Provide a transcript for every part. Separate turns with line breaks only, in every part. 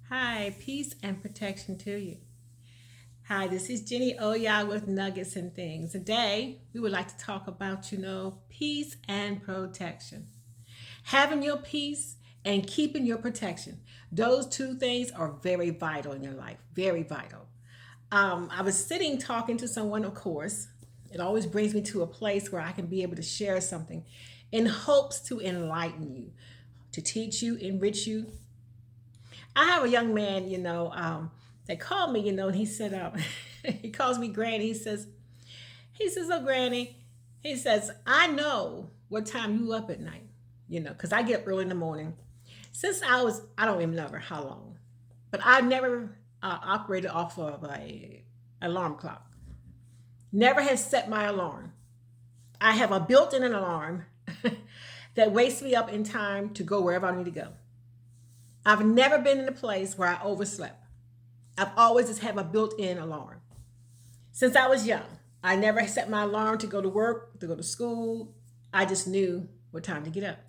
Hi, peace and protection to you. Hi, this is Jenny Oya with Nuggets and Things. Today, we would like to talk about, peace and protection. Having your peace and keeping your protection. Those two things are very vital in your life, very vital. I was sitting talking to someone, of course. It always brings me to a place where I can be able to share something in hopes to enlighten you, to teach you, enrich you, I have a young man, that called me, and he said, he calls me Granny. He says, oh, Granny, he says, I know what time you up at night, because I get up early in the morning. Since I don't even remember how long, but I never operated off of a alarm clock. Never has set my alarm. I have a built-in alarm that wakes me up in time to go wherever I need to go. I've never been in a place where I overslept. I've always just had a built-in alarm. Since I was young, I never set my alarm to go to work, to go to school. I just knew what time to get up.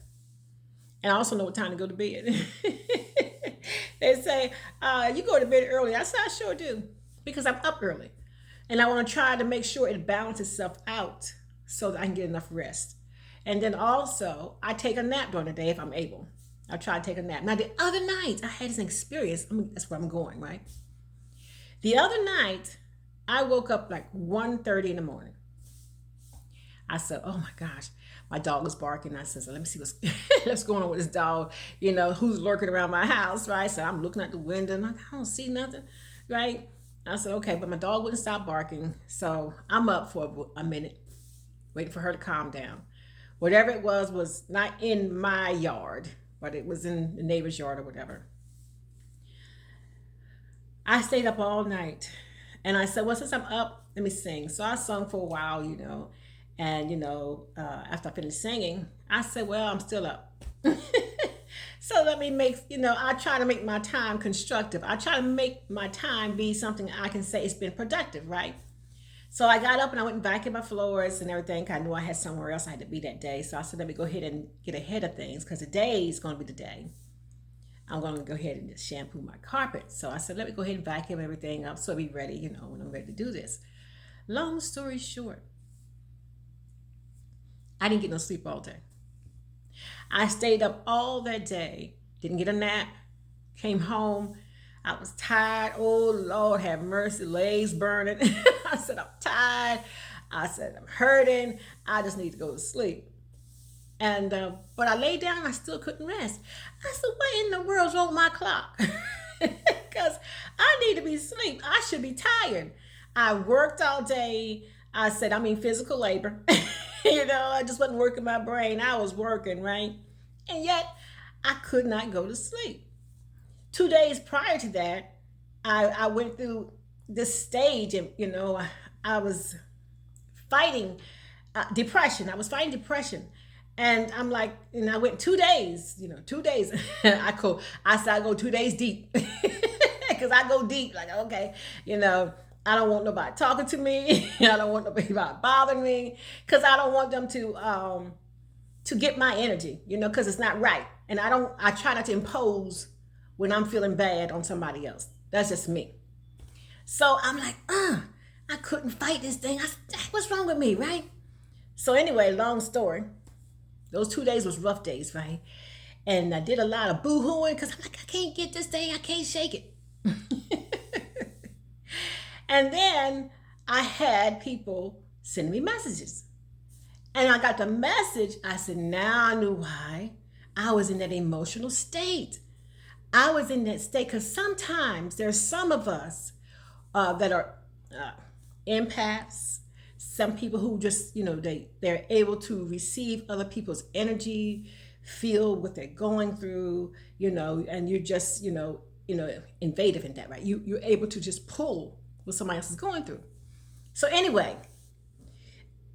And I also know what time to go to bed. They say, you go to bed early. I said, I sure do, because I'm up early. And I want to try to make sure it balances itself out so that I can get enough rest. And then also, I take a nap during the day if I'm able. I try to take a nap. Now, the other night, I had this experience. That's where I'm going, right? The other night, I woke up like 1:30 in the morning. I said, oh my gosh, my dog was barking. I said, so let me see what's going on with this dog, who's lurking around my house, right? So I'm looking out the window and I don't see nothing, right? I said, okay, but my dog wouldn't stop barking. So I'm up for a minute, waiting for her to calm down. Whatever it was not in my yard, but it was in the neighbor's yard or whatever. I stayed up all night. And I said, well, since I'm up, let me sing. So I sung for a while, And, after I finished singing, I said, well, I'm still up. So let me I try to make my time constructive. I try to make my time be something I can say it's been productive, right? So I got up and I went and vacuumed my floors and everything. 'Cause I knew I had somewhere else I had to be that day. So I said, let me go ahead and get ahead of things because the day is going to be the day. I'm going to go ahead and just shampoo my carpet. So I said, let me go ahead and vacuum everything up so I'll be ready, when I'm ready to do this. Long story short, I didn't get no sleep all day. I stayed up all that day, didn't get a nap, came home. I was tired. Oh, Lord, have mercy, legs burning. I said, I'm tired. I said, I'm hurting. I just need to go to sleep. And but I lay down, I still couldn't rest. I said, what in the world's wrong with my clock? Because I need to be asleep. I should be tired. I worked all day. I said, physical labor. I just wasn't working my brain. I was working, right? And yet, I could not go to sleep. 2 days prior to that, I went through this stage, and I was fighting depression. I was fighting depression, and I'm like, and I went 2 days. 2 days. I said I go 2 days deep because I go deep. Like, okay, I don't want nobody talking to me. I don't want nobody bothering me because I don't want them to get my energy. Because it's not right, and I try not to impose when I'm feeling bad on somebody else. That's just me. So I'm like, I couldn't fight this thing. What's wrong with me, right? So anyway, long story. Those 2 days was rough days, right? And I did a lot of boo-hooing because I'm like, I can't get this thing. I can't shake it. And then I had people sending me messages. And I got the message. I said, now I knew why. I was in that emotional state. I was in that state because sometimes there's some of us that are empaths. Some people who just, they're able to receive other people's energy, feel what they're going through, and you're just, invasive in that, right? You're able to just pull what somebody else is going through. So anyway,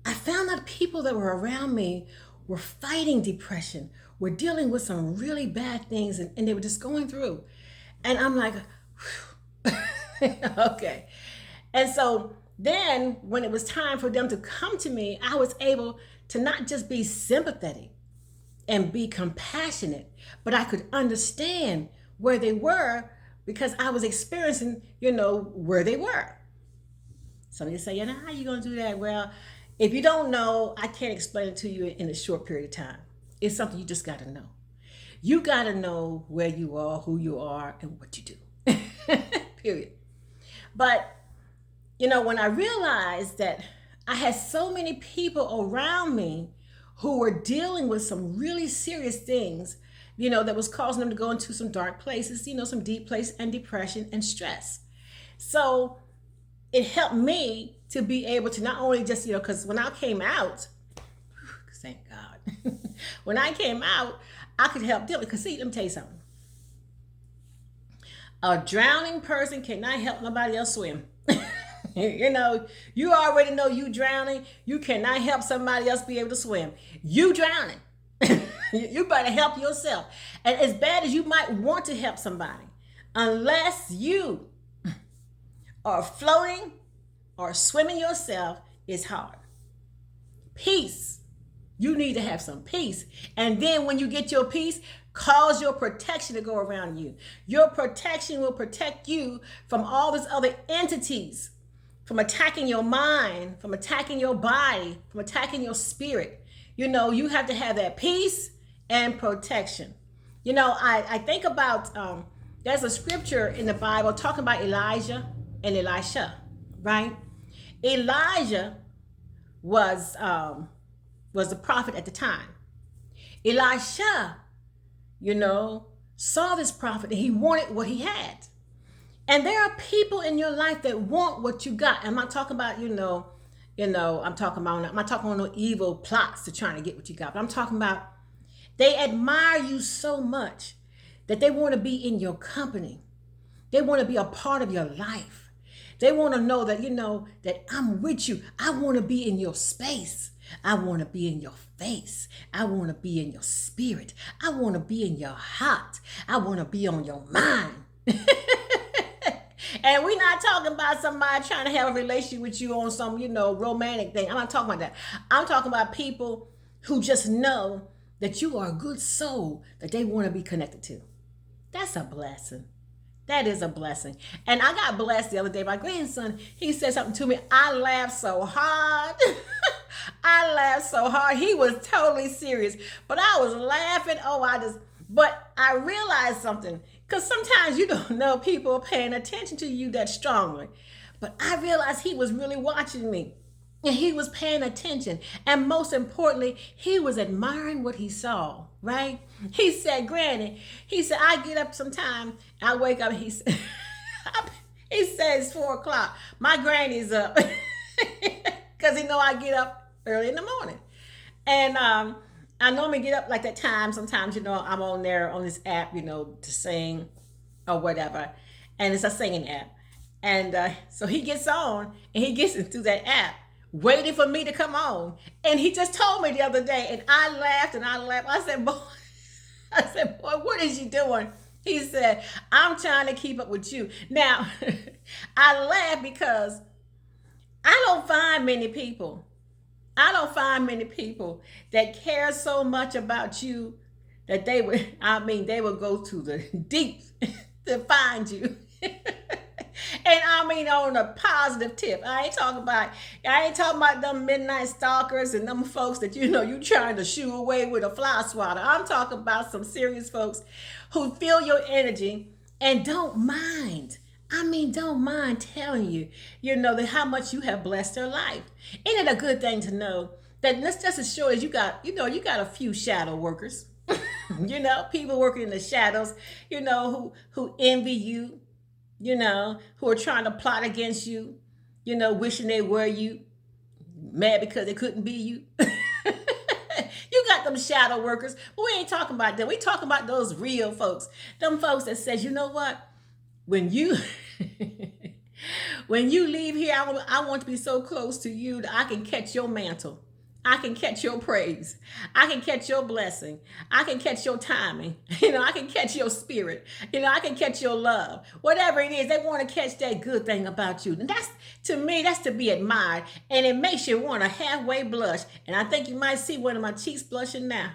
I found out people that were around me were fighting depression, were dealing with some really bad things, and they were just going through. And I'm like, okay. And so then when it was time for them to come to me, I was able to not just be sympathetic and be compassionate, but I could understand where they were because I was experiencing, where they were. Some of you say, how are you going to do that? Well, if you don't know, I can't explain it to you in a short period of time. It's something you just got to know. You got to know where you are, who you are, and what you do. Period. But, when I realized that I had so many people around me who were dealing with some really serious things, that was causing them to go into some dark places, some deep places, and depression and stress. So it helped me to be able to not only just, because when I came out, thank God, when I came out, I could help deal with, because see, let me tell you something. A drowning person cannot help nobody else swim. You already know you drowning. You cannot help somebody else be able to swim. You drowning. You better help yourself. And as bad as you might want to help somebody, unless you are floating or swimming yourself, it's hard. Peace. You need to have some peace. And then when you get your peace, cause your protection to go around you. Your protection will protect you from all these other entities, from attacking your mind, from attacking your body, from attacking your spirit. You have to have that peace and protection. I think about, there's a scripture in the Bible talking about Elijah and Elisha, right? Elijah was the prophet at the time. Elisha, saw this prophet and he wanted what he had. And there are people in your life that want what you got. I'm not talking about, I'm not talking about no evil plots to trying to get what you got. But I'm talking about they admire you so much that they want to be in your company. They want to be a part of your life. They want to know that, that I'm with you. I want to be in your space. I want to be in your face. I want to be in your spirit. I want to be in your heart. I want to be on your mind. And we're not talking about somebody trying to have a relationship with you on some, romantic thing. I'm not talking about that. I'm talking about people who just know that you are a good soul that they want to be connected to. That's a blessing. That is a blessing. And I got blessed the other day. My grandson, he said something to me. I laughed so hard. I laughed so hard. He was totally serious. But I was laughing. But I realized something. Because sometimes you don't know people are paying attention to you that strongly. But I realized he was really watching me. And he was paying attention. And most importantly, he was admiring what he saw, right? He said, Granny, I get up sometime, I wake up, he said, it's 4:00. My granny's up. Because he know I get up early in the morning. And I normally get up like that time. Sometimes, I'm on there on this app, to sing or whatever. And it's a singing app. And so he gets on and he gets into that app, waiting for me to come on. And he just told me the other day, and I laughed. I said, boy, what is you doing? He said, I'm trying to keep up with you. Now, I laugh because I don't find many people that care so much about you that they would go to the deep to find you. And I mean on a positive tip. I ain't talking about them midnight stalkers and them folks that you trying to shoo away with a fly swatter. I'm talking about some serious folks who feel your energy and don't mind. Don't mind telling you, that how much you have blessed their life. Isn't it a good thing to know that just as sure as you got a few shadow workers, people working in the shadows, who envy you, who are trying to plot against you, wishing they were you, mad because they couldn't be you. You got them shadow workers, but we ain't talking about them. We talking about those real folks, them folks that says, you know what? When you leave here, I want to be so close to you that I can catch your mantle. I can catch your praise. I can catch your blessing. I can catch your timing. I can catch your spirit. I can catch your love. Whatever it is, they want to catch that good thing about you. And that's to be admired. And it makes you want to halfway blush. And I think you might see one of my cheeks blushing now.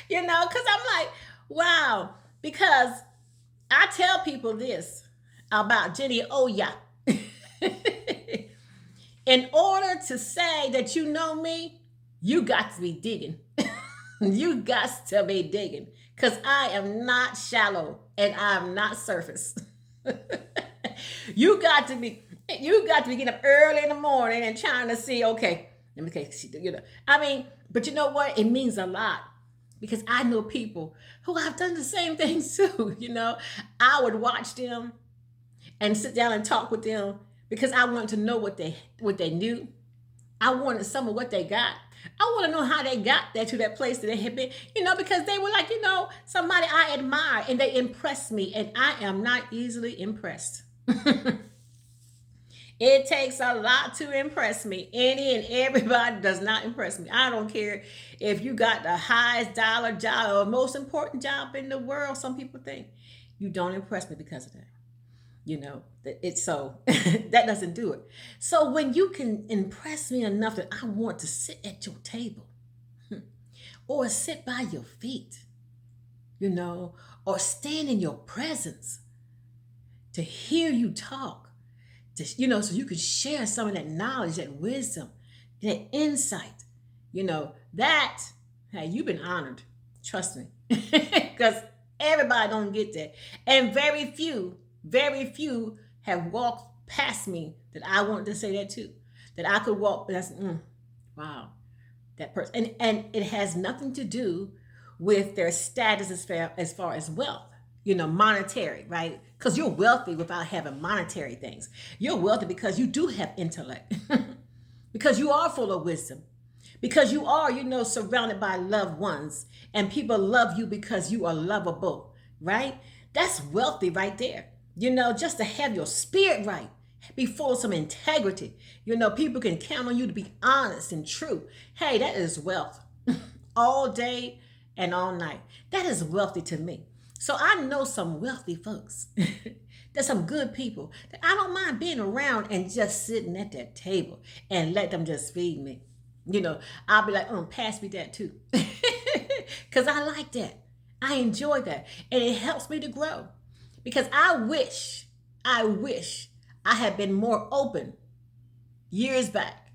Because I'm like, wow. Because I tell people this about Jenny Oya. In order to say that you know me, you got to be digging. You got to be digging. Because I am not shallow and I'm not surface. you got to be getting up early in the morning and trying to see, okay, let me take, I mean, but you know what? It means a lot because I know people who have done the same things too. I would watch them and sit down and talk with them because I wanted to know what they knew. I wanted some of what they got. I want to know how they got there to that place that they had been, because they were like, somebody I admire and they impressed me, and I am not easily impressed. It takes a lot to impress me. Any and everybody does not impress me. I don't care if you got the highest dollar job or most important job in the world. Some people think you don't impress me because of that. It's so that doesn't do it. So when you can impress me enough that I want to sit at your table or sit by your feet, or stand in your presence to hear you talk, so you can share some of that knowledge, that wisdom, that insight, that, hey, you've been honored. Trust me. Because everybody don't get that. And very few have walked past me that I wanted to say that too. That I could walk, that's, wow, that person. And it has nothing to do with their status as far as wealth, monetary, right? Because you're wealthy without having monetary things. You're wealthy because you do have intellect, because you are full of wisdom, because you are, surrounded by loved ones, and people love you because you are lovable, right? That's wealthy right there. Just to have your spirit right, be full of some integrity. People can count on you to be honest and true. Hey, that is wealth. All day and all night. That is wealthy to me. So I know some wealthy folks. There's some good people that I don't mind being around and just sitting at that table and let them just feed me. I'll be like, pass me that too. Because I like that. I enjoy that. And it helps me to grow. Because I wish I had been more open years back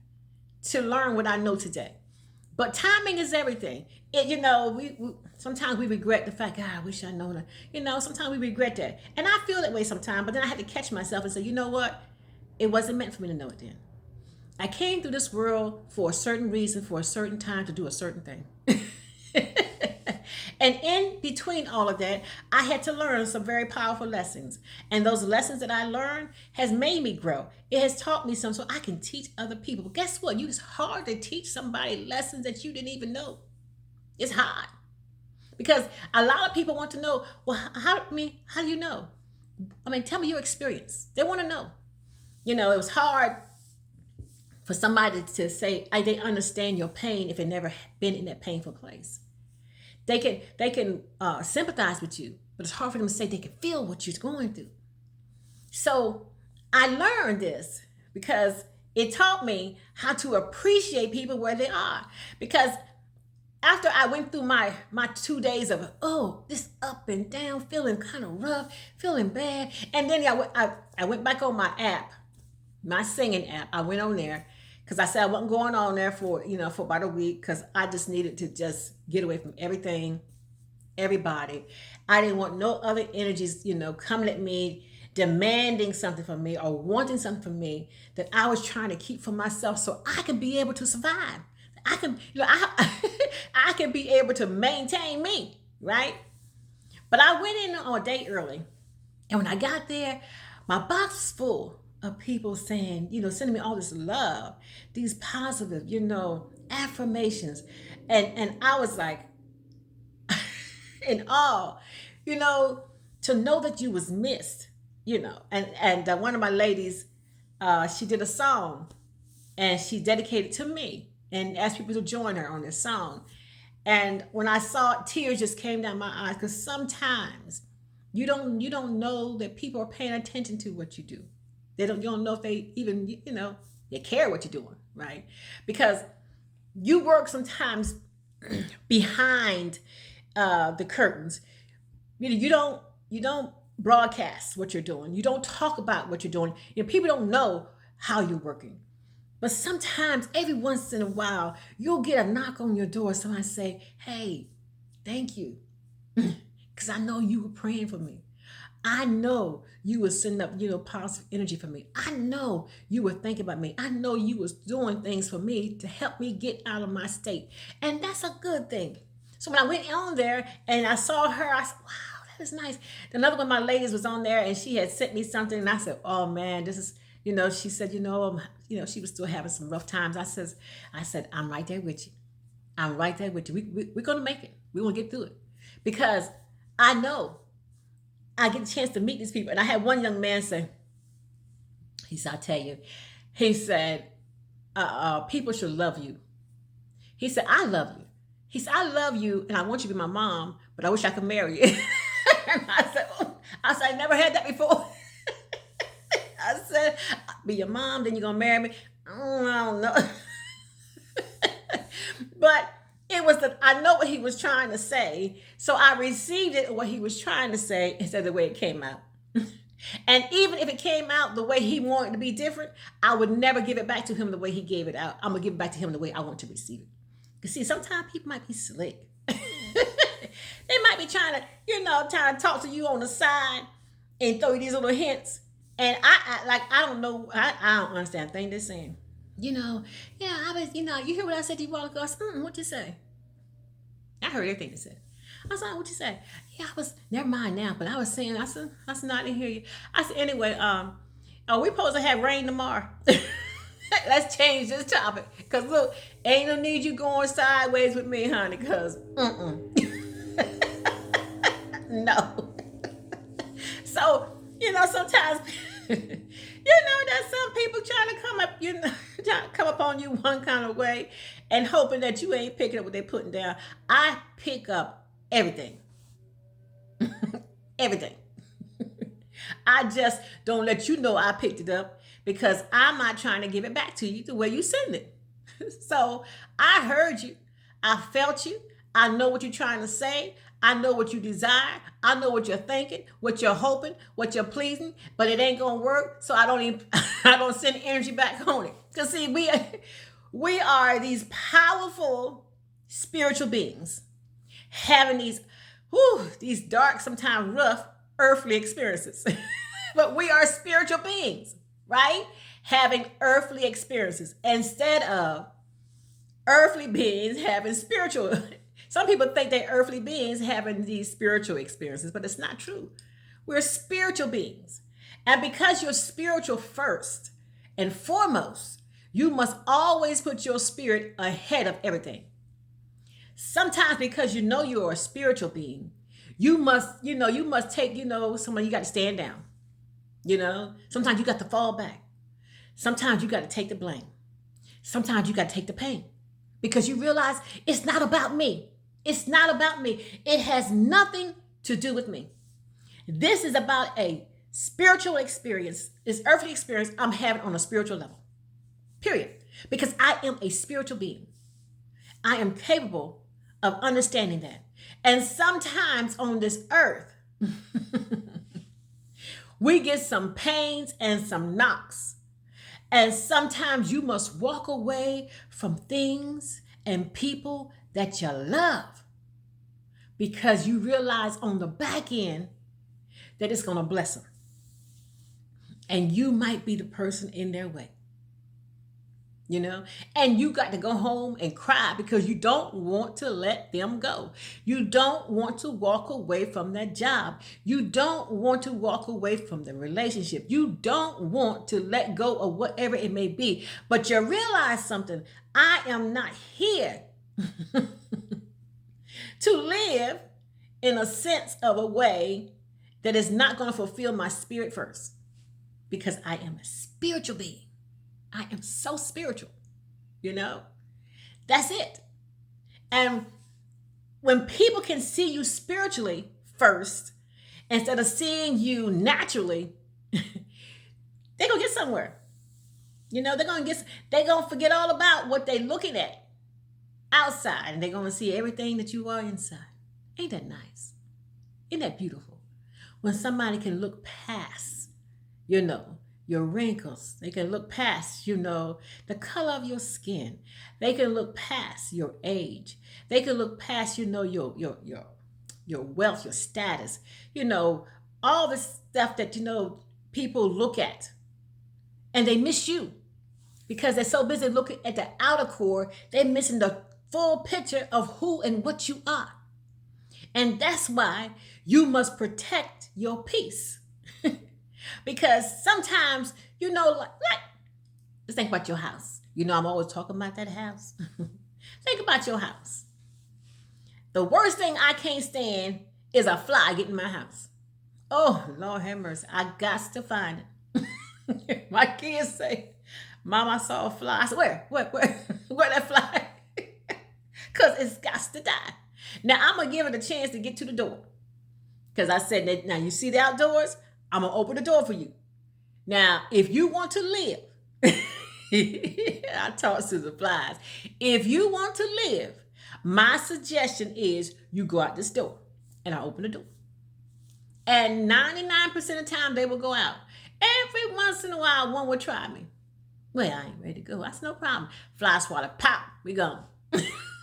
to learn what I know today. But timing is everything. We sometimes we regret the fact, God, I wish I known that. Sometimes we regret that. And I feel that way sometimes, but then I had to catch myself and say, you know what? It wasn't meant for me to know it then. I came through this world for a certain reason, for a certain time, to do a certain thing. And in between all of that, I had to learn some very powerful lessons. And those lessons that I learned has made me grow. It has taught me some so I can teach other people. But guess what? It's hard to teach somebody lessons that you didn't even know. It's hard. Because a lot of people want to know, well, how do you know? Tell me your experience. They want to know. It was hard for somebody to say, they understand your pain if they've never been in that painful place. They can sympathize with you, but it's hard for them to say they can feel what you're going through. So I learned this because it taught me how to appreciate people where they are. Because after I went through my 2 days of, this up and down, feeling kind of rough, feeling bad, and then I went back on my app, my singing app. I went on there because I said I wasn't going on there for about a week because I just needed to just get away from everything, everybody. I didn't want no other energies, coming at me, demanding something from me or wanting something from me that I was trying to keep for myself so I could be able to survive. I can, I can be able to maintain me, right? But I went in on a day early, and when I got there, my box was full of people saying, sending me all this love, these positive, affirmations. And I was like, in awe, to know that you was missed, and one of my ladies, she did a song and she dedicated to me and asked people to join her on this song. And when I saw it, tears just came down my eyes because sometimes you don't know that people are paying attention to what you do. You don't know if they even, they care what you're doing, right? Because you work sometimes behind the curtains. You don't broadcast what you're doing. You don't talk about what you're doing. People don't know how you're working. But sometimes, every once in a while, you'll get a knock on your door. Somebody say, hey, thank you. Because I know you were praying for me. I know you were sending up, positive energy for me. I know you were thinking about me. I know you was doing things for me to help me get out of my state. And that's a good thing. So when I went on there and I saw her, I said, wow, that is nice. Another one of my ladies was on there and she had sent me something and I said, oh man, this is, she said, she was still having some rough times. I said, I'm right there with you. I'm right there with you. We're going to make it. We're going to get through it. Because I know I get a chance to meet these people. And I had one young man say, he said, I'll tell you, he said, people should love you. He said, I love you. He said, I love you and I want you to be my mom, but I wish I could marry you. And I said, I never had that before. I said, be your mom, then you're going to marry me. I don't know. But it was I know what he was trying to say. So I received it, what he was trying to say, instead of the way it came out. And even if it came out the way he wanted to be different, I would never give it back to him the way he gave it out. I'm going to give it back to him the way I want to receive it. Because see, sometimes people might be slick. They might be trying to talk to you on the side and throw you these little hints. And I don't know, I don't understand a thing they're saying. I was, you hear what I said to you a while ago? I said, what'd you say? I heard everything you said. I said, what'd you say? Yeah, never mind now, but I was saying, I said, no, I didn't hear you. I said, anyway, are we supposed to have rain tomorrow? Let's change this topic. Because look, ain't no need you going sideways with me, honey, because, no. So, sometimes, that some people trying to come up on you one kind of way and hoping that you ain't picking up what they're putting down. I pick up everything. Everything. I just don't let you know I picked it up because I'm not trying to give it back to you the way you send it. So I heard you. I felt you. I know what you're trying to say. I know what you desire. I know what you're thinking, what you're hoping, what you're pleasing, but it ain't gonna work. So I don't send energy back on it. Because see, we are these powerful spiritual beings having these dark, sometimes rough, earthly experiences. But we are spiritual beings, right? Having earthly experiences instead of earthly beings having spiritual. Some people think they're earthly beings having these spiritual experiences, but it's not true. We're spiritual beings. And because you're spiritual first and foremost, you must always put your spirit ahead of everything. Sometimes because you're a spiritual being, you must take, somebody, you got to stand down. Sometimes you got to fall back. Sometimes you got to take the blame. Sometimes you got to take the pain because you realize it's not about me. It's not about me. It has nothing to do with me. This is about a spiritual experience, this earthly experience I'm having on a spiritual level. Period. Because I am a spiritual being. I am capable of understanding that. And sometimes on this earth, we get some pains and some knocks. And sometimes you must walk away from things and people that you love because you realize on the back end that it's going to bless them. And you might be the person in their way. And you got to go home and cry because you don't want to let them go. You don't want to walk away from that job. You don't want to walk away from the relationship. You don't want to let go of whatever it may be. But you realize something. I am not here to live in a sense of a way that is not going to fulfill my spirit first. Because I am a spiritual being. I am so spiritual, That's it. And when people can see you spiritually first, instead of seeing you naturally, they're going to get somewhere. They're going to forget all about what they're looking at outside, and they're going to see everything that you are inside. Ain't that nice? Isn't that beautiful? When somebody can look past, you know, your wrinkles. They can look past, the color of your skin. They can look past your age. They can look past, your wealth, your status, all the stuff that people look at, and they miss you because they're so busy looking at the outer core, they're missing the full picture of who and what you are. And that's why you must protect your peace. Because sometimes, let's think about your house. I'm always talking about that house. Think about your house. The worst thing I can't stand is a fly getting in my house. Oh, Lord have mercy. I got to find it. My kids say, Mom, I saw a fly. I said, where that fly? Because it's got to die. Now, I'm going to give it a chance to get to the door. Because I said, that, now you see the outdoors? I'm going to open the door for you. Now, if you want to live, I talk to the flies. If you want to live, my suggestion is you go out this door. And I open the door. And 99% of the time, they will go out. Every once in a while, one will try me. Well, I ain't ready to go. That's no problem. Fly swatter, pop, we gone.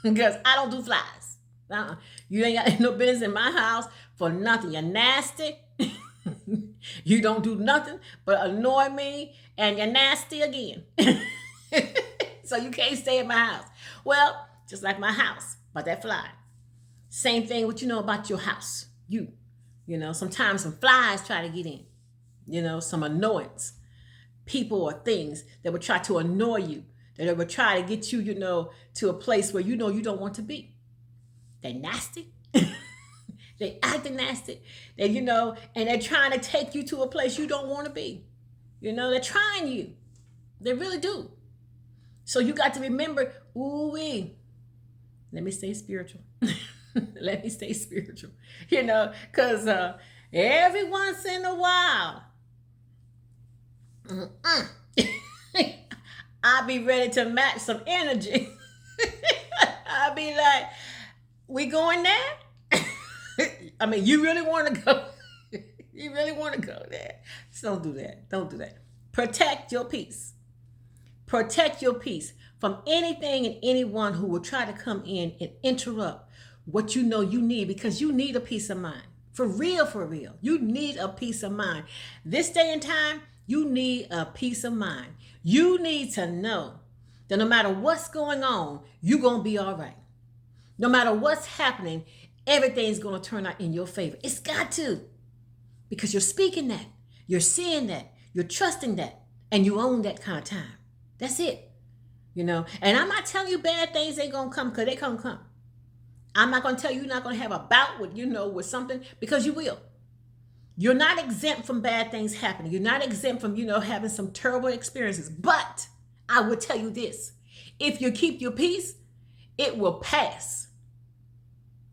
Because I don't do flies. You ain't got no business in my house for nothing. You're nasty. You don't do nothing but annoy me, and you're nasty again. So you can't stay in my house. Well, just like my house, but that fly. Same thing what about your house. Sometimes some flies try to get in. Some annoyance. People or things that would try to annoy you, that would try to get you, to a place where you don't want to be. They're nasty. They acting nasty. They, and they're trying to take you to a place you don't want to be. They're trying you. They really do. So you got to remember, ooh-wee. Let me stay spiritual. Let me stay spiritual. Because every once in a while, I'll be ready to match some energy. I'll be like, we going there? I mean, you really want to go? You really want to go there? So don't do that. Don't do that. Protect your peace. Protect your peace from anything and anyone who will try to come in and interrupt what you need, because you need a peace of mind. For real, for real. You need a peace of mind. This day and time, you need a peace of mind. You need to know that no matter what's going on, you're going to be all right. No matter what's happening, everything's going to turn out in your favor. It's got to. Because you're speaking that. You're seeing that. You're trusting that. And you own that kind of time. That's it. And I'm not telling you bad things ain't going to come, because they come. I'm not going to tell you you're not going to have a bout with, with something, because you will. You're not exempt from bad things happening. You're not exempt from, having some terrible experiences. But I would tell you this. If you keep your peace, it will pass.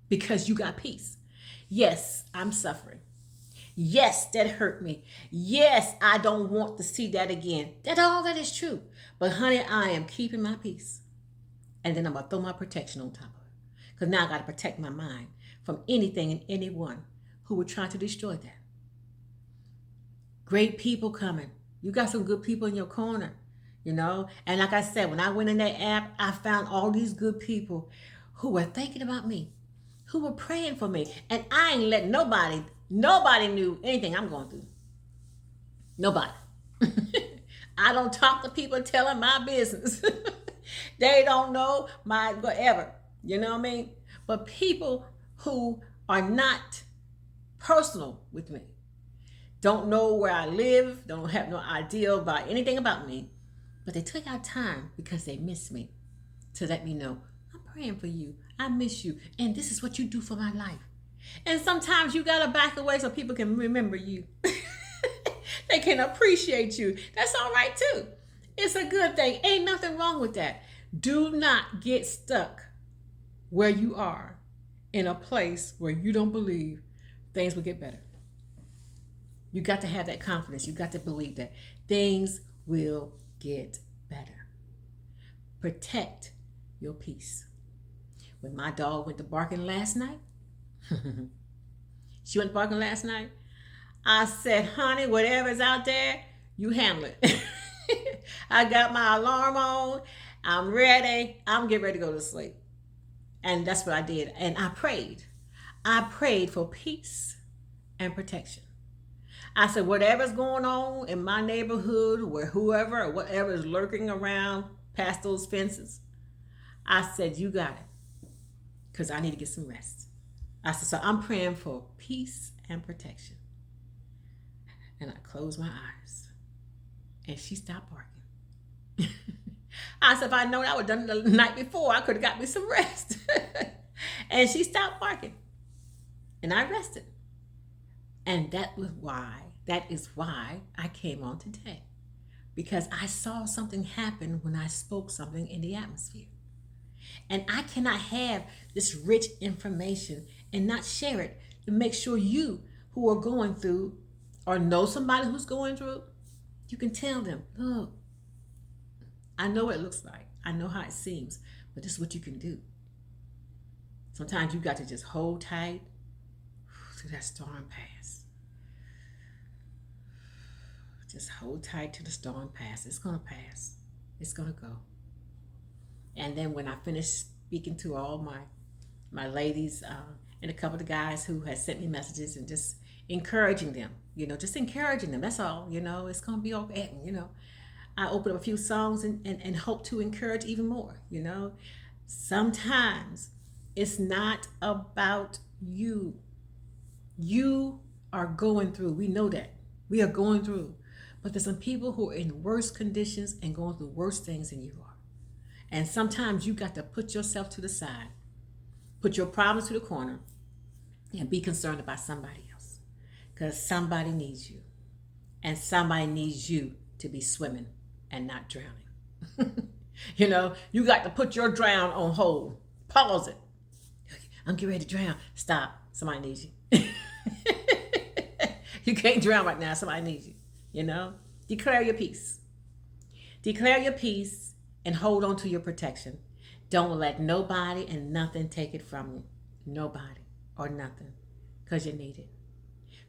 Because you got peace. Yes, I'm suffering. Yes, that hurt me. Yes, I don't want to see that again. All that is true. But honey, I am keeping my peace. And then I'm going to throw my protection on top of it. Because now I got to protect my mind from anything and anyone who would try to destroy that. Great people coming. You got some good people in your corner, And like I said, when I went in that app, I found all these good people who were thinking about me, who were praying for me. And I ain't let nobody knew anything I'm going through. Nobody. I don't talk to people telling my business. They don't know my whatever. You know what I mean? But people who are not personal with me, don't know where I live, don't have no idea about anything about me, but they took out time because they miss me to let me know, I'm praying for you. I miss you. And this is what you do for my life. And sometimes you got to back away so people can remember you. They can appreciate you. That's all right too. It's a good thing. Ain't nothing wrong with that. Do not get stuck where you are in a place where you don't believe things will get better. You got to have that confidence. You got to believe that things will get better. Protect your peace. When my dog went to barking last night, she went barking last night, I said, honey, whatever's out there, you handle it. I got my alarm on. I'm ready. I'm getting ready to go to sleep. And that's what I did. And I prayed. I prayed for peace and protection. I said, whatever's going on in my neighborhood, where whoever or whatever is lurking around past those fences, I said, you got it. Because I need to get some rest. I said, so I'm praying for peace and protection. And I closed my eyes. And she stopped barking. I said, if I known I would have done it the night before, I could have got me some rest. And she stopped barking. And I rested. And that is why I came on today. Because I saw something happen when I spoke something in the atmosphere. And I cannot have this rich information and not share it to make sure you who are going through or know somebody who's going through, you can tell them, look, I know what it looks like. I know how it seems, but this is what you can do. Sometimes you got to just hold tight till that storm pass. Just hold tight till the storm passes. It's going to pass. It's going to go. And then when I finish speaking to all my ladies and a couple of the guys who had sent me messages and just encouraging them, just encouraging them. That's all, it's going to be okay, I open up a few songs and hope to encourage even more, Sometimes it's not about you. You are going through. We know that. We are going through. But there's some people who are in worse conditions and going through worse things than you are. And sometimes you got to put yourself to the side. Put your problems to the corner and be concerned about somebody else. Because somebody needs you. And somebody needs you to be swimming and not drowning. You got to put your drown on hold. Pause it. I'm getting ready to drown. Stop. Somebody needs you. You can't drown right now. Somebody needs you. Declare your peace. Declare your peace and hold on to your protection. Don't let nobody and nothing take it from you. Nobody or nothing. Because you need it.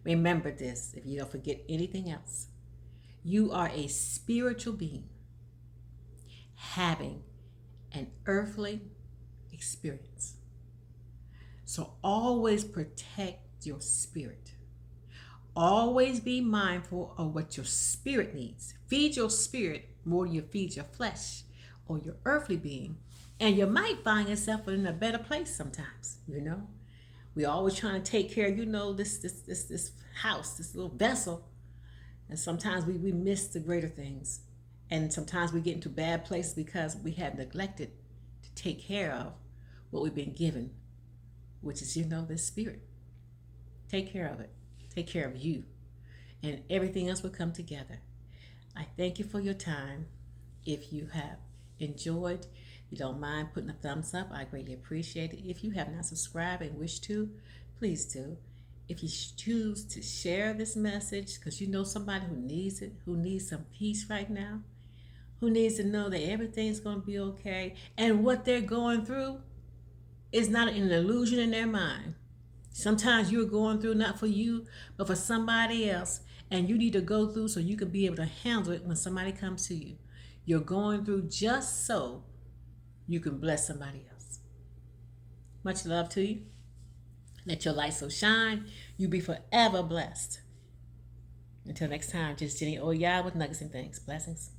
Remember this, if you don't forget anything else. You are a spiritual being having an earthly experience. So always protect your spirit. Always be mindful of what your spirit needs. Feed your spirit more than you feed your flesh or your earthly being. And you might find yourself in a better place sometimes, We're always trying to take care of, this house, this little vessel. And sometimes we miss the greater things. And sometimes we get into bad places because we have neglected to take care of what we've been given, which is, this spirit. Take care of it. Take care of you. And everything else will come together. I thank you for your time. If you have enjoyed, you don't mind putting a thumbs up, I greatly appreciate it. If you have not subscribed and wish to, please do. If you choose to share this message, because you know somebody who needs it, who needs some peace right now, who needs to know that everything's going to be okay, and what they're going through is not an illusion in their mind. Sometimes you're going through not for you, but for somebody else, and you need to go through so you can be able to handle it when somebody comes to you. You're going through just so you can bless somebody else. Much love to you. Let your light so shine. You be forever blessed. Until next time, just Jenny Oya with Nuggets and Things. Blessings.